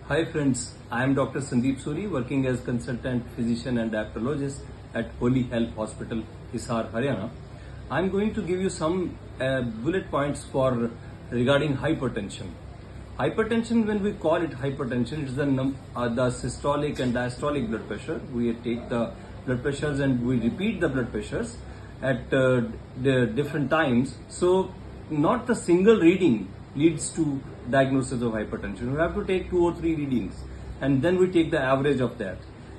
Hi friends, I am Dr. Sandeep Suri, working as consultant physician and diabetologist at Holy Health Hospital, Hisar, Haryana. I am going to give you some bullet points for regarding hypertension. Hypertension, when we call it hypertension, it is the systolic and diastolic blood pressure. We take the blood pressures and we repeat the blood pressures at the different times. So, not the single reading leads to diagnosis of hypertension. We have to take 2 or 3 readings and then we take the average of that.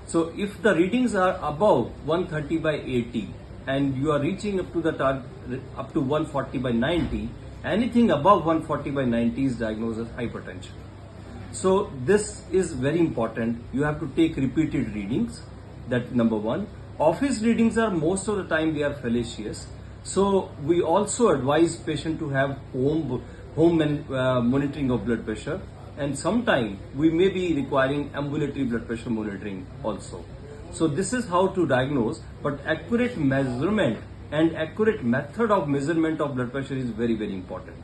So if the readings are above 130 by 80 and you are reaching up to the target up to 140 by 90, anything above 140 by 90 is diagnosed as hypertension. So this is very important. You have to take repeated readings. That number one. Office readings are most of the time they are fallacious. So we also advise patient to have home monitoring of blood pressure, and sometime we may be requiring ambulatory blood pressure monitoring also. So this is how to diagnose, but accurate measurement and accurate method of measurement of blood pressure is very important.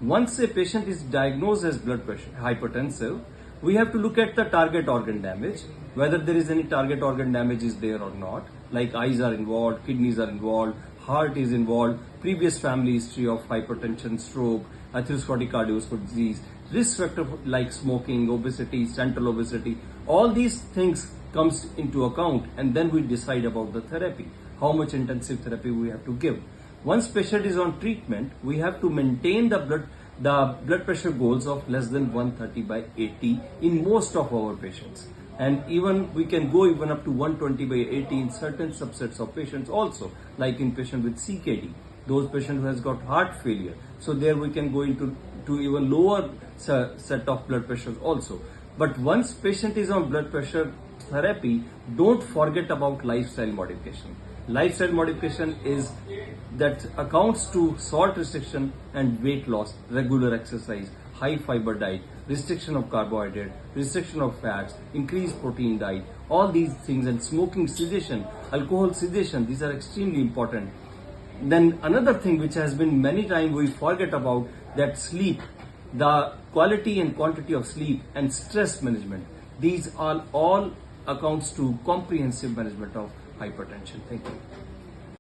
Once a patient is diagnosed as blood pressure hypertensive, we have to look at the target organ damage, whether there is any target organ damage is there or not, like eyes are involved, kidneys are involved, heart is involved, previous family history of hypertension, stroke, atherosclerotic cardiovascular disease, risk factor like smoking, obesity, central obesity, all these things comes into account, and then we decide about the therapy, how much intensive therapy we have to give. Once patient is on treatment, we have to maintain the blood pressure goals of less than 130 by 80 in most of our patients. And even we can go even up to 120 by 80 in certain subsets of patients also, like in patient with CKD, those patient who has got heart failure. So there we can go into even lower set of blood pressures also. But once patient is on blood pressure therapy, don't forget about lifestyle modification. Lifestyle modification is that accounts to salt restriction and weight loss, regular exercise, high fiber diet, restriction of carbohydrate, restriction of fats, increased protein diet, all these things, and smoking cessation, alcohol cessation, these are extremely important. Then another thing which has been many times we forget about, that sleep, the quality and quantity of sleep and stress management, these are all accounts to comprehensive management of hypertension. Thank you.